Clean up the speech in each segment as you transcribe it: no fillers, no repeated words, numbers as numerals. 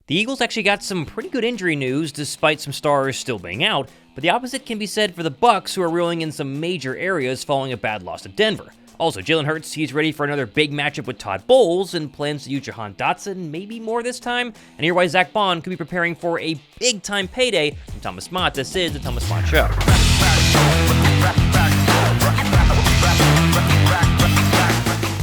The Eagles actually got some pretty good injury news despite some stars still being out, but the opposite can be said for the Bucs, who are reeling in some major areas following a bad loss to Denver. Also, Jalen Hurts, he's ready for another big matchup with Todd Bowles and plans to use Jahan Dotson, maybe more this time. And here why Zack Baun could be preparing for a big-time payday from Thomas Mott. This is the Thomas Mott Show.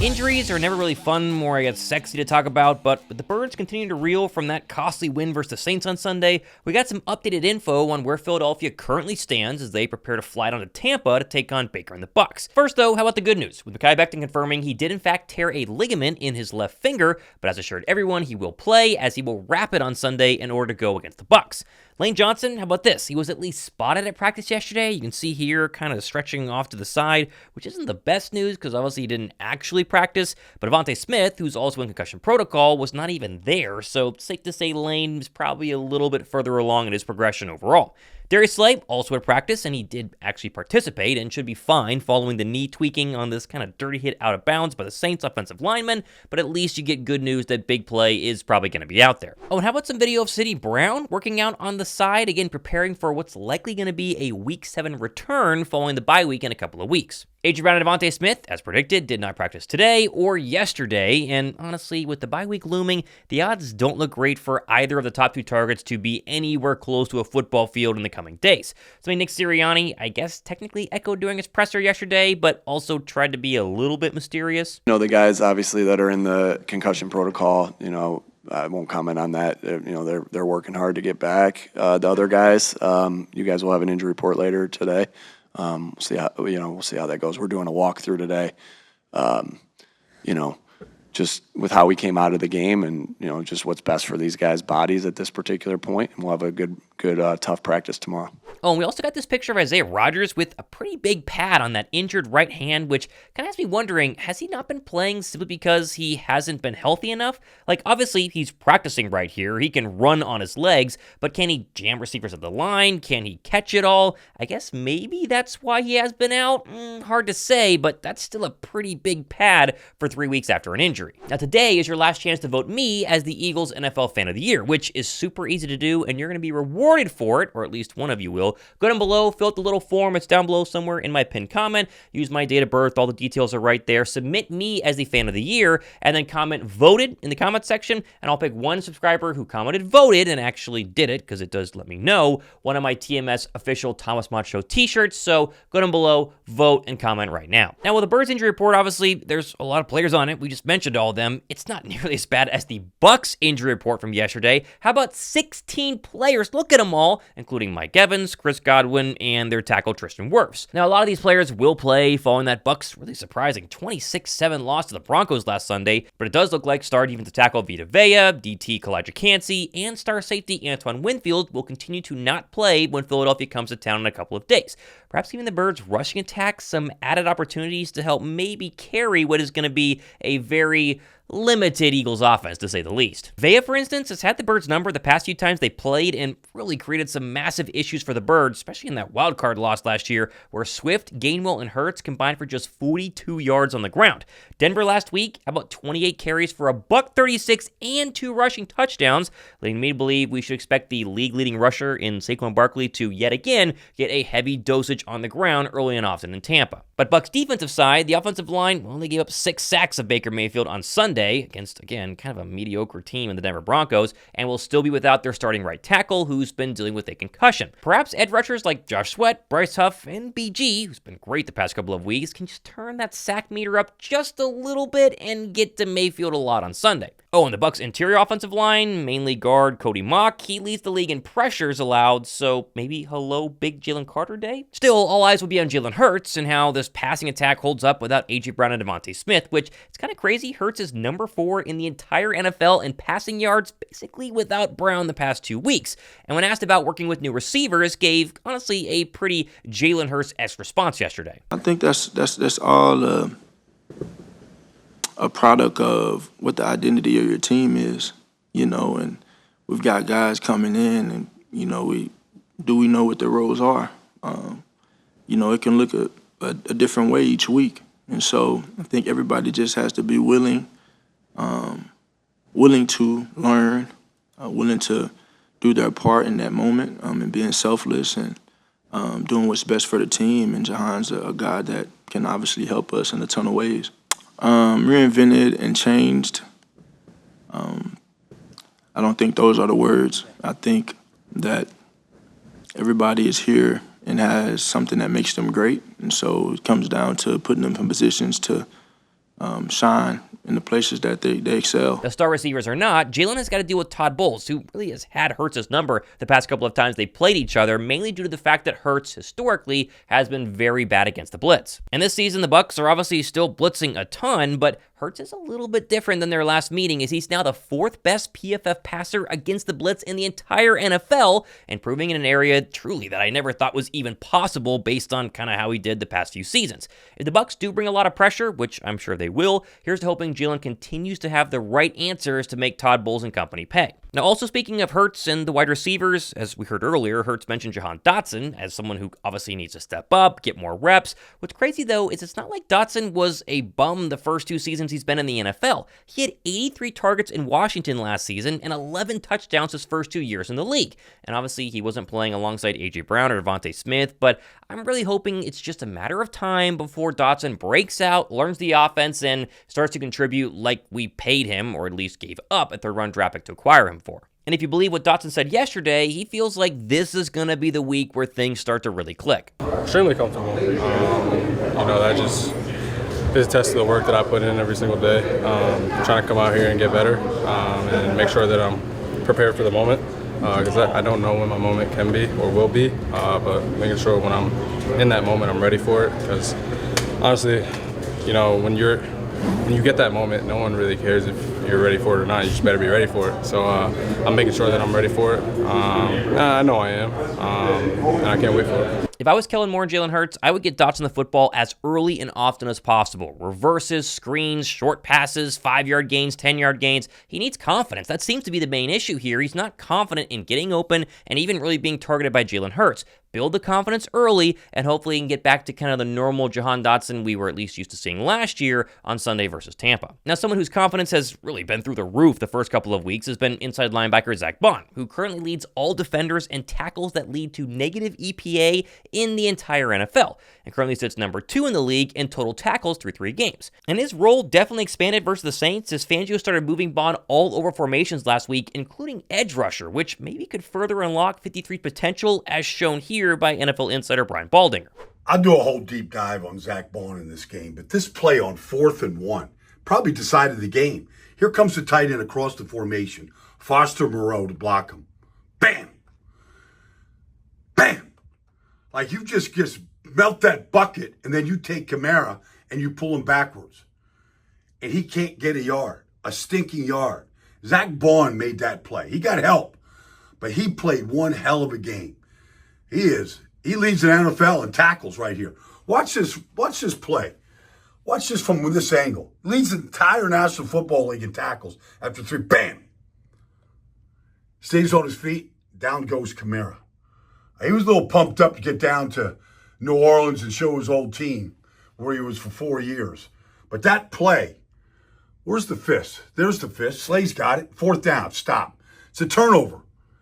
Injuries are never really fun, more I guess sexy to talk about, but with the Birds continuing to reel from that costly win versus the Saints on Sunday, we got some updated info on where Philadelphia currently stands as they prepare to fly down to Tampa to take on Baker and the Bucs. First though, how about the good news? With Mekhi Becton confirming he did in fact tear a ligament in his left finger, but has assured everyone he will play as he will wrap it on Sunday in order to go against the Bucs. Lane Johnson, how about this? He was at least spotted at practice yesterday. You can see here kind of stretching off to the side, which isn't the best news because obviously he didn't actually practice. But DeVonta Smith, who's also in concussion protocol, was not even there. So it's safe to say Lane is probably a little bit further along in his progression overall. Darius Slay also at practice, and he did actually participate and should be fine following the knee tweaking on this kind of dirty hit out of bounds by the Saints offensive lineman, but at least you get good news that big play is probably going to be out there. Oh, and how about some video of City Brown working out on the side, again preparing for what's likely going to be a Week 7 return following the bye week in a couple of weeks. A.J. Brown and DeVonta Smith, as predicted, did not practice today or yesterday, and honestly, with the bye week looming, the odds don't look great for either of the top two targets to be anywhere close to a football field in the coming days. Something Nick Sirianni, I guess, technically echoed during his presser yesterday, but also tried to be a little bit mysterious. You know, the guys, obviously, that are in the concussion protocol, I won't comment on that. They're working hard to get back. The other guys, you guys will have an injury report later today. We'll see how that goes. We're doing a walkthrough today. Just with how we came out of the game and, just what's best for these guys' bodies at this particular point. And we'll have a good, tough practice tomorrow. Oh, and we also got this picture of Isaiah Rodgers with a pretty big pad on that injured right hand, which kind of has me wondering, has he not been playing simply because he hasn't been healthy enough? Like, obviously, he's practicing right here. He can run on his legs, but can he jam receivers at the line? Can he catch it all? I guess maybe that's why he has been out. Hard to say, but that's still a pretty big pad for 3 weeks after an injury. Now, today is your last chance to vote me as the Eagles NFL Fan of the Year, which is super easy to do, and you're going to be rewarded for it, or at least one of you will. Go down below, fill out the little form. It's down below somewhere in my pinned comment. Use my date of birth. All the details are right there. Submit me as the Fan of the Year, and then comment voted in the comment section, and I'll pick one subscriber who commented voted and actually did it, because it does let me know, one of my TMS official Thomas Mott Show t-shirts. So go down below, vote, and comment right now. Now, with the Birds injury report, obviously, there's a lot of players on it. We just mentioned all of them. It's not nearly as bad as the Bucs injury report from yesterday. How about 16 players? Look at them all, including Mike Evans, Chris Godwin, and their tackle Tristan Wirfs. Now, a lot of these players will play following that Bucs really surprising 26-7 loss to the Broncos last Sunday, but it does look like star defensive tackle Vita Vea, DT Kalijah Cansey, and star safety Antoine Winfield will continue to not play when Philadelphia comes to town in a couple of days. Perhaps even the Birds' rushing attack some added opportunities to help maybe carry what is going to be a very limited Eagles offense, to say the least. Vea, for instance, has had the Birds' number the past few times they played and really created some massive issues for the Birds, especially in that wild card loss last year where Swift, Gainwell, and Hurts combined for just 42 yards on the ground. Denver last week, about 28 carries for a $136 and 2 rushing touchdowns, leading me to believe we should expect the league-leading rusher in Saquon Barkley to yet again get a heavy dosage on the ground early and often in Tampa. But Bucs' defensive side, the offensive line, they gave up 6 sacks of Baker Mayfield on Sunday against, again, kind of a mediocre team in the Denver Broncos, and will still be without their starting right tackle, who's been dealing with a concussion. Perhaps edge rushers like Josh Sweat, Bryce Huff, and BG, who's been great the past couple of weeks, can just turn that sack meter up just a little bit and get to Mayfield a lot on Sunday. Oh, and the Bucs' interior offensive line, mainly guard Cody Mock, he leads the league in pressures allowed, so maybe hello big Jalen Carter day? Still, all eyes will be on Jalen Hurts and how this passing attack holds up without A.J. Brown and DeVonta Smith, which it's kind of crazy. Hurts is number 4 in the entire NFL in passing yards, basically without Brown the past 2 weeks. And when asked about working with new receivers, gave, honestly, a pretty Jalen Hurts-esque response yesterday. I think that's all a product of what the identity of your team is, and we've got guys coming in and, we know what their roles are. It can look a different way each week. And so I think everybody just has to be willing to learn willing to do their part in that moment and being selfless and doing what's best for the team. And Jahan's a guy that can obviously help us in a ton of ways. Reinvented and changed. I don't think those are the words. I think that everybody is here and has something that makes them great. And so it comes down to putting them in positions to shine in the places that they excel. The star receivers or not, Jalen has got to deal with Todd Bowles, who really has had Hurts' number the past couple of times they played each other, mainly due to the fact that Hurts, historically, has been very bad against the blitz. And this season, the Bucs are obviously still blitzing a ton, but Hurts is a little bit different than their last meeting, as he's now the 4th best PFF passer against the blitz in the entire NFL, and proving in an area truly that I never thought was even possible based on kind of how he did the past few seasons. If the Bucs do bring a lot of pressure, which I'm sure they will, here's to hoping Jalen continues to have the right answers to make Todd Bowles and company pay. Now, also speaking of Hurts and the wide receivers, as we heard earlier, Hurts mentioned Jahan Dotson as someone who obviously needs to step up, get more reps. What's crazy, though, is it's not like Dotson was a bum the first 2 seasons he's been in the NFL. He had 83 targets in Washington last season and 11 touchdowns his first 2 years in the league. And obviously, he wasn't playing alongside A.J. Brown or DeVonta Smith, but I'm really hoping it's just a matter of time before Dotson breaks out, learns the offense, and starts to contribute like we paid him, or at least gave up a third-round draft pick to acquire him for. And if you believe what Dotson said yesterday, he feels like this is going to be the week where things start to really click. Extremely comfortable. That just is a test of the work that I put in every single day. Trying to come out here and get better and make sure that I'm prepared for the moment. Because I don't know when my moment can be or will be, but making sure when I'm in that moment, I'm ready for it. Because honestly, when you get that moment, no one really cares if you're ready for it or not. You just better be ready for it. So I'm making sure that I'm ready for it. I know I am, and I can't wait for it. If I was Kellen Moore and Jalen Hurts, I would get Dotson the football as early and often as possible. Reverses, screens, short passes, 5-yard gains, 10-yard gains. He needs confidence. That seems to be the main issue here. He's not confident in getting open and even really being targeted by Jalen Hurts. Build the confidence early, and hopefully he can get back to kind of the normal Jahan Dotson we were at least used to seeing last year on Sunday versus Tampa. Now, someone whose confidence has really been through the roof the first couple of weeks has been inside linebacker Zack Baun, who currently leads all defenders and tackles that lead to negative EPA in the entire NFL, and currently sits number 2 in the league in total tackles through 3 games. And his role definitely expanded versus the Saints as Fangio started moving Baun all over formations last week, including edge rusher, which maybe could further unlock 53's potential as shown here by NFL insider Brian Baldinger. I'll do a whole deep dive on Zack Baun in this game, but this play on 4th and 1 probably decided the game. Here comes the tight end across the formation. Foster Moreau to block him. Bam! Bam! Like you just melt that bucket, and then you take Kamara and you pull him backwards. And he can't get a stinking yard. Zack Baun made that play. He got help, but he played one hell of a game. He leads the NFL in tackles right here. Watch this play. Watch this from this angle. Leads the entire National Football League in tackles after 3. Bam! Stays on his feet. Down goes Kamara. He was a little pumped up to get down to New Orleans and show his old team where he was for 4 years. But that play, where's the fist? There's the fist. Slay's got it. 4th down. Stop. It's a turnover.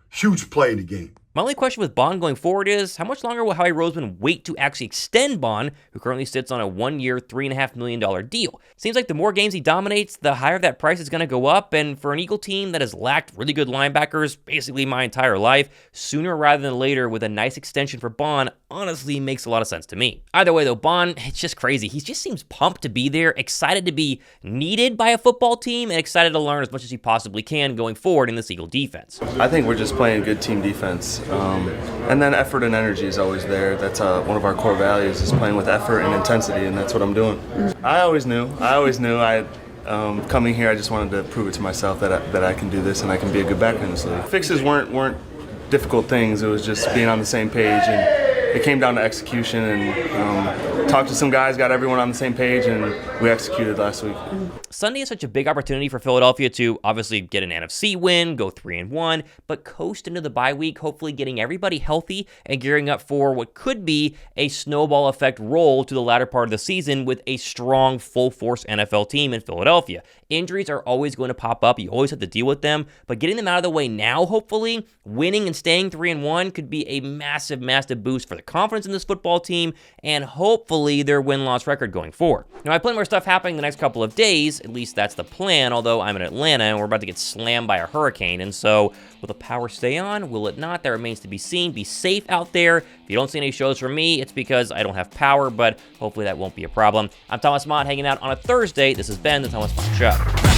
Huge play in the game. My only question with Baun going forward is, how much longer will Howie Roseman wait to actually extend Baun, who currently sits on a 1-year, $3.5 million deal? Seems like the more games he dominates, the higher that price is going to go up, and for an Eagle team that has lacked really good linebackers basically my entire life, sooner rather than later with a nice extension for Baun honestly makes a lot of sense to me. Either way, though, Baun, it's just crazy. He just seems pumped to be there, excited to be needed by a football team, and excited to learn as much as he possibly can going forward in this Eagle defense. I think we're just playing good team defense. And then effort and energy is always there. That's one of our core values, is playing with effort and intensity, and that's what I'm doing. I always knew. Coming here, I just wanted to prove it to myself that I can do this and I can be a good backer in this league. Fixes weren't difficult things. It was just being on the same page it came down to execution, and talked to some guys, got everyone on the same page, and we executed last week. Sunday is such a big opportunity for Philadelphia to obviously get an NFC win, go 3-1, but coast into the bye week, hopefully getting everybody healthy and gearing up for what could be a snowball effect roll to the latter part of the season with a strong, full-force NFL team in Philadelphia. Injuries are always going to pop up. You always have to deal with them, but getting them out of the way now, hopefully, winning and staying 3-1 could be a massive, massive boost for the confidence in this football team and hopefully their win-loss record going forward. Now, I have plenty more stuff happening the next couple of days. At least that's the plan, although I'm in Atlanta and we're about to get slammed by a hurricane, and so will the power stay on? Will it not? That remains to be seen. Be safe out there. If you don't see any shows from me, it's because I don't have power, but hopefully that won't be a problem. I'm Thomas Mott hanging out on a Thursday. This has been the Thomas Mott Show.